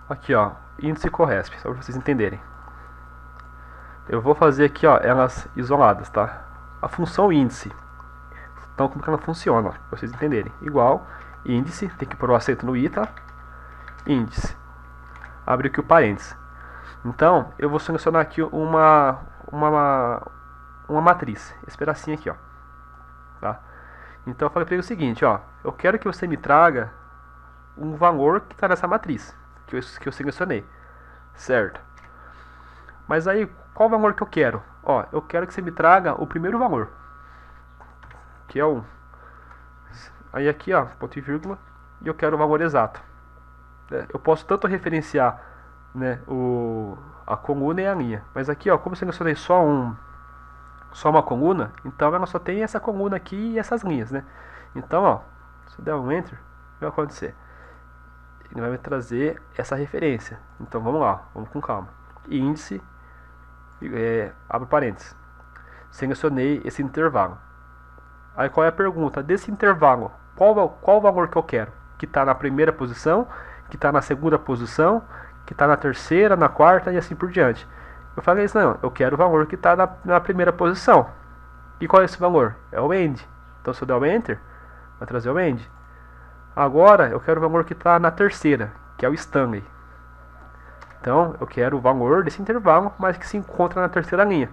Aqui, ó, índice corresp, só para vocês entenderem. Eu vou fazer aqui, ó, elas isoladas, tá? A função índice. Então, como que ela funciona, ó, pra vocês entenderem. Igual, índice, tem que pôr o acento no i, tá? Índice. Abre aqui o parênteses. Então, eu vou selecionar aqui uma matriz. Esse pedacinho aqui, ó. Tá? Então, eu falei para ele o seguinte, ó. Eu quero que você me traga um valor que está nessa matriz, que eu selecionei. Certo? Mas aí, qual valor que eu quero? Ó, eu quero que você me traga o primeiro valor, que é o... Aí aqui, ó, ponto e vírgula, e eu quero o valor exato. Eu posso tanto referenciar, né, a coluna e a linha. Mas aqui, ó, como eu selecionei só uma coluna, então ela só tem essa coluna aqui e essas linhas, né? Então, ó, se eu der um Enter, o que vai acontecer? Ele vai me trazer essa referência. Então, vamos lá, vamos com calma. Índice, abre parênteses. Selecionei esse intervalo. Aí qual é a pergunta? Desse intervalo, qual o valor que eu quero? Que está na primeira posição, que está na segunda posição, que está na terceira, na quarta e assim por diante. Eu falei isso, não, eu quero o valor que está na primeira posição. E qual é esse valor? É o end. Então se eu der o Enter, vai trazer o end. Agora eu quero o valor que está na terceira, que é o Stanley. Então eu quero o valor desse intervalo, mas que se encontra na terceira linha.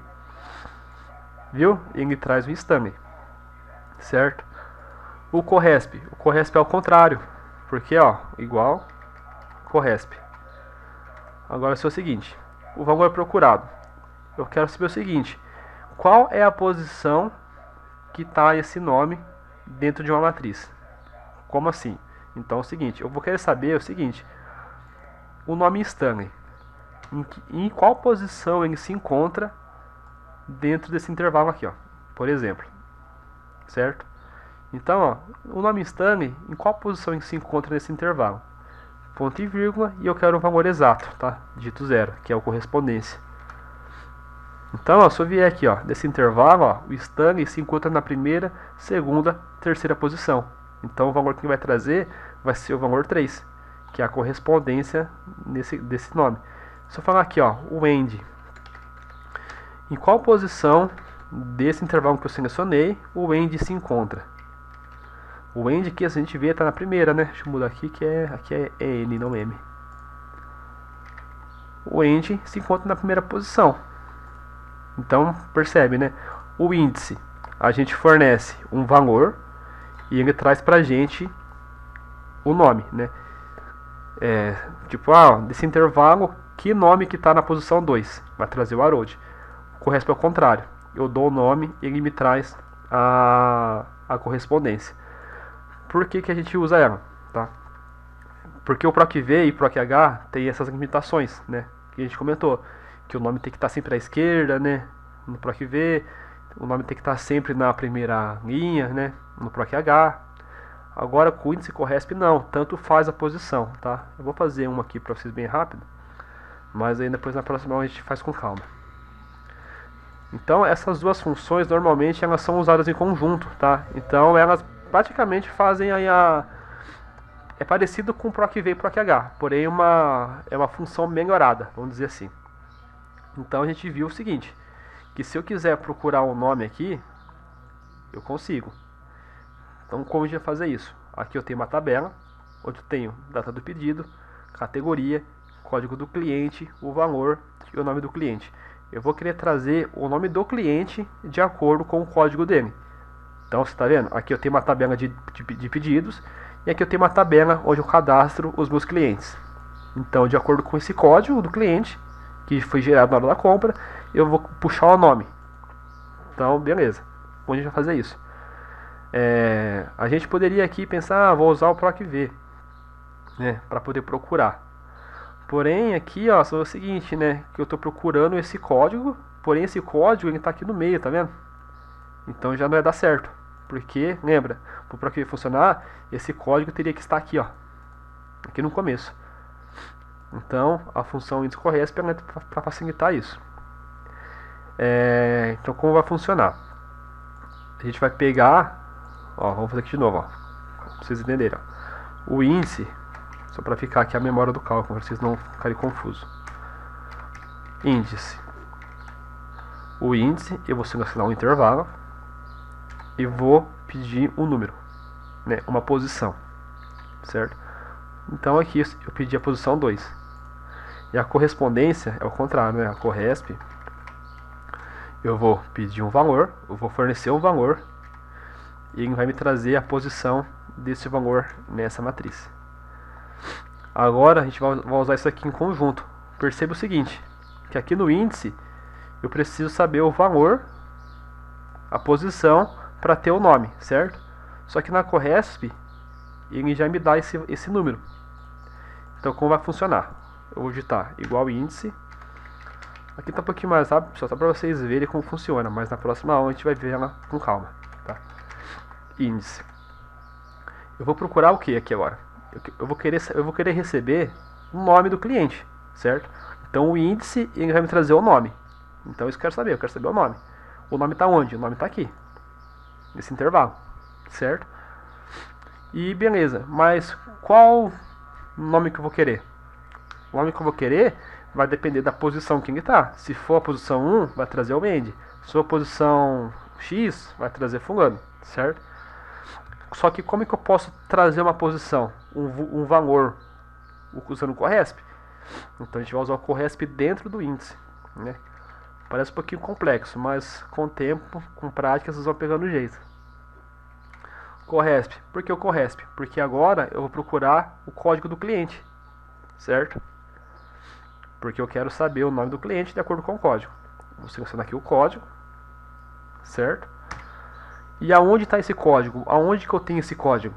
Viu? E ele traz o Stanley. Certo? O corresp é ao contrário, porque ó, igual corresp. Agora é o seguinte, o valor procurado. Eu quero saber o seguinte, qual é a posição que está esse nome dentro de uma matriz? Como assim? Então é o seguinte, eu vou querer saber o seguinte, o nome Stanley, em qual posição ele se encontra dentro desse intervalo aqui, ó, por exemplo. Certo? Então, ó, o nome Stanley, em qual posição ele se encontra nesse intervalo? Ponto e vírgula, e eu quero o valor exato, tá? Dígito 0, que é o correspondência. Então, ó, se eu vier aqui, ó, desse intervalo, ó, o Stanley se encontra na primeira, segunda, terceira posição. Então, o valor que ele vai trazer vai ser o valor 3, que é a correspondência desse nome. Se eu falar aqui, ó, o end, em qual posição desse intervalo que eu selecionei, o end se encontra? O end que a gente vê está na primeira, né? Deixa eu mudar aqui, aqui é N, não M. O end se encontra na primeira posição. Então, percebe, né? O índice, a gente fornece um valor e ele traz pra gente o nome, né? Tipo, desse intervalo, que nome que está na posição 2? Vai trazer o arrow. Corresponde ao contrário. Eu dou o nome e ele me traz a correspondência. Por que a gente usa ela? Tá? Porque o PROC-V e PROC-H tem essas limitações, né? Que a gente comentou. Que o nome tem que estar sempre à esquerda, né? No PROC-V. O nome tem que estar sempre na primeira linha, né? No PROC-H. Agora com o índice corresp não. Tanto faz a posição, tá? Eu vou fazer uma aqui para vocês bem rápido. Mas aí depois na próxima a gente faz com calma. Então essas duas funções normalmente elas são usadas em conjunto, tá? Então elas praticamente fazem aí é parecido com o PROC-V e PROC-H, porém é uma função melhorada, vamos dizer assim. Então a gente viu o seguinte, que se eu quiser procurar um nome aqui, eu consigo. Então como a gente vai fazer isso? Aqui eu tenho uma tabela, onde eu tenho data do pedido, categoria, código do cliente, o valor e o nome do cliente. Eu vou querer trazer o nome do cliente de acordo com o código dele. Então, você está vendo? Aqui eu tenho uma tabela de pedidos e aqui eu tenho uma tabela onde eu cadastro os meus clientes. Então, de acordo com esse código do cliente, que foi gerado na hora da compra, eu vou puxar o nome. Então, beleza. Onde a gente vai fazer isso? A gente poderia aqui pensar, vou usar o PROC-V, né, para poder procurar. Porém, aqui, ó, é o seguinte, né, que eu estou procurando esse código, porém esse código ele está aqui no meio, tá vendo? Então já não vai dar certo, porque, lembra, para o PROC-V funcionar, esse código teria que estar aqui, ó, aqui no começo. Então, a função índice corresp é para facilitar isso. Então, como vai funcionar? A gente vai pegar, ó, vamos fazer aqui de novo, ó, para vocês entenderem, ó. O índice, Só para ficar aqui a memória do cálculo, para vocês não ficarem confusos. Índice. O índice, eu vou selecionar um intervalo e vou pedir um número, né, uma posição, certo? Então aqui eu pedi a posição 2. E a correspondência é o contrário, né? A corresp, eu vou pedir um valor, eu vou fornecer um valor e ele vai me trazer a posição desse valor nessa matriz. Agora a gente vai usar isso aqui em conjunto. Perceba o seguinte, que aqui no índice eu preciso saber o valor, a posição, para ter o nome, certo? Só que na corresp ele já me dá esse número. Então como vai funcionar? Eu vou digitar igual índice. Aqui tá um pouquinho mais rápido, só para vocês verem como funciona, mas na próxima aula a gente vai ver ela com calma, tá? Índice. Eu vou procurar o que aqui agora? Eu vou querer receber o nome do cliente, certo? Então o índice ele vai me trazer o nome. Então isso eu quero saber o nome. O nome está onde? O nome está aqui, nesse intervalo, certo? E beleza, mas qual nome que eu vou querer? O nome que eu vou querer vai depender da posição que ele está. Se for a posição 1, vai trazer o end. Se for a posição X, vai trazer fulano, certo? Só que como é que eu posso trazer uma posição, um valor, usando o corresp? Então a gente vai usar o corresp dentro do índice, né? Parece um pouquinho complexo, mas com o tempo, com prática, vocês vão pegando o jeito. Corresp. Por que o corresp? Porque agora eu vou procurar o código do cliente, certo? Porque eu quero saber o nome do cliente de acordo com o código. Vou selecionar aqui o código, certo? E aonde está esse código? Aonde que eu tenho esse código?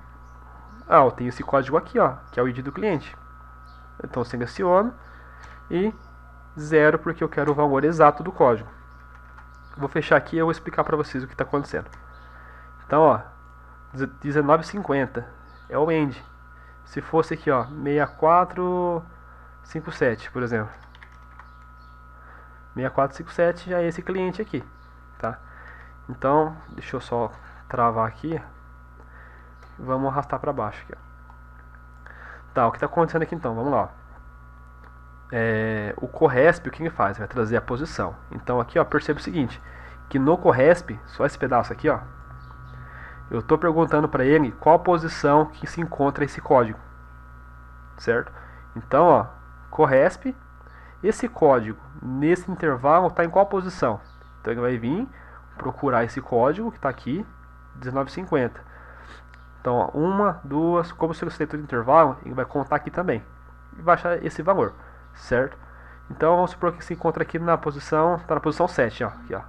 Ah, eu tenho esse código aqui, ó, que é o ID do cliente. Então eu seleciono e 0 porque eu quero o valor exato do código. Vou fechar aqui e eu vou explicar para vocês o que está acontecendo. Então, ó, 19,50 é o end. Se fosse aqui, ó, 6457, por exemplo. 6457 já é esse cliente aqui, tá? Então, deixa eu só travar aqui. Vamos arrastar para baixo aqui, ó. Tá, o que está acontecendo aqui então? Vamos lá, ó. O corresp, o que ele faz? Vai trazer a posição. Então aqui, ó, perceba o seguinte, que no corresp, só esse pedaço aqui, ó, eu estou perguntando para ele qual posição que se encontra esse código, certo? Então, ó, corresp, esse código nesse intervalo está em qual posição? Então ele vai vir procurar esse código que está aqui, 19,50. Então, ó, 1, 2, como se eu selecionei todo o intervalo, ele vai contar aqui também e vai achar esse valor, certo? Então vamos supor que se encontra aqui na posição, está na posição 7, ó, aqui, ó.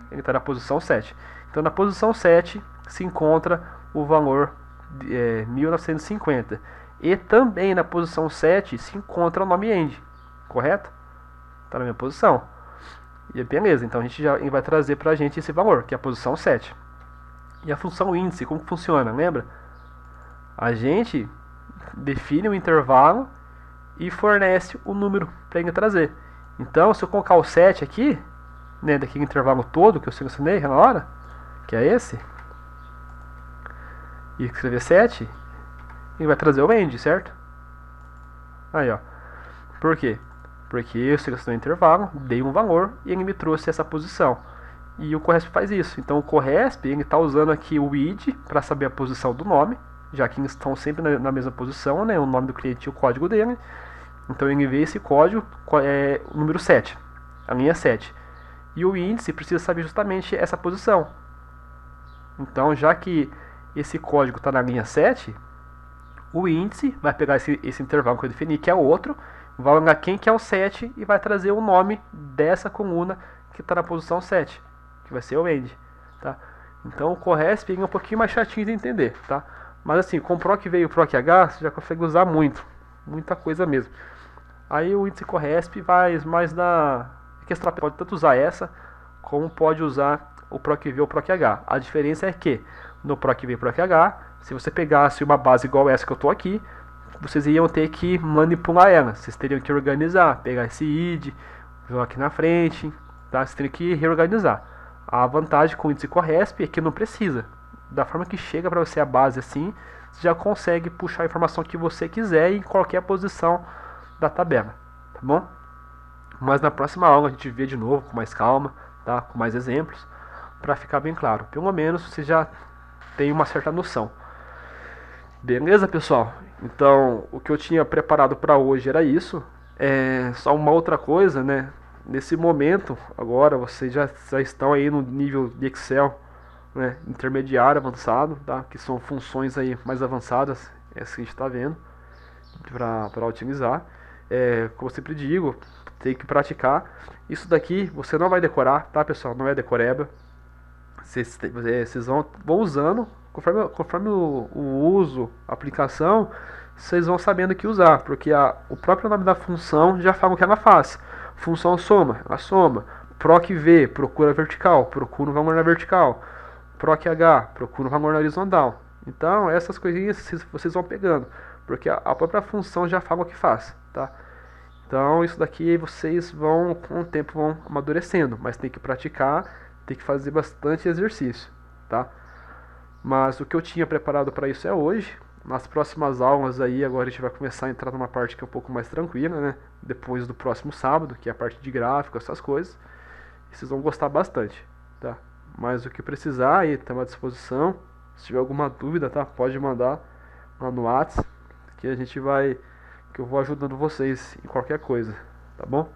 Ele está na posição 7. Então na posição 7 se encontra o valor 1950. E também na posição 7 se encontra o nome end, correto? Está na minha posição. E beleza, então a gente já vai trazer para a gente esse valor, que é a posição 7. E a função índice, como funciona? Lembra? A gente define um intervalo e fornece o número para ele trazer. Então, se eu colocar o 7 aqui, né, daquele intervalo todo que eu selecionei na hora, que é esse, e escrever 7, ele vai trazer o end, certo? Aí, ó. Por quê? Porque eu selecionei o intervalo, dei um valor e ele me trouxe essa posição. E o corresp faz isso. Então o corresp ele está usando aqui o id para saber a posição do nome, já que eles estão sempre na mesma posição, né? O nome do cliente e o código dele. Então ele vê esse código, é o número 7, a linha 7. E o índice precisa saber justamente essa posição. Então, já que esse código está na linha 7, o índice vai pegar esse intervalo que eu defini, que é o outro, vai olhar quem que é o 7 e vai trazer o nome dessa coluna que está na posição 7, que vai ser o end, tá? Então o corresp é um pouquinho mais chatinho de entender, tá? Mas assim, com o proc veio o proc h, você já consegue usar muita coisa mesmo. Aí o índice corresp vai mais na questão, pode tanto usar essa como pode usar o proc v ou o proc h. A diferença é que no proc v e proc h, se você pegasse uma base igual essa que eu estou aqui, vocês iam ter que manipular ela. Vocês teriam que organizar, pegar esse id, jogar aqui na frente, tá? Vocês teriam que reorganizar. A vantagem com o índice corresp é que não precisa. Da forma que chega para você a base assim, já consegue puxar a informação que você quiser em qualquer posição da tabela, tá bom? Mas na próxima aula a gente vê de novo com mais calma, tá? Com mais exemplos, para ficar bem claro. Pelo menos você já tem uma certa noção. Beleza, pessoal? Então, o que eu tinha preparado para hoje era isso. Só uma outra coisa, né? Nesse momento, agora, vocês já estão aí no nível de Excel, né? Intermediário, avançado, tá? Que são funções aí mais avançadas, essa que a gente está vendo, para otimizar. Como eu sempre digo, tem que praticar. Isso daqui você não vai decorar, tá, pessoal? Não é decoreba. Vocês vão usando, conforme o uso, a aplicação, vocês vão sabendo que usar, porque o próprio nome da função já fala o que ela faz. Função soma, ela soma. Proc V, procura vertical, procura um valor na vertical. Proc H, procura um valor na horizontal. Então, essas coisinhas vocês vão pegando, porque a própria função já fala o que faz, tá? Então, isso daqui vocês vão, com o tempo, vão amadurecendo, mas tem que praticar, tem que fazer bastante exercício, tá? Mas o que eu tinha preparado para isso é hoje. Nas próximas aulas aí, agora a gente vai começar a entrar numa parte que é um pouco mais tranquila, né? Depois do próximo sábado, que é a parte de gráfico, essas coisas. E vocês vão gostar bastante, tá? Mas o que precisar aí, estamos à disposição. Se tiver alguma dúvida, tá? Pode mandar lá no WhatsApp, que a gente vai, que eu vou ajudando vocês em qualquer coisa, tá bom?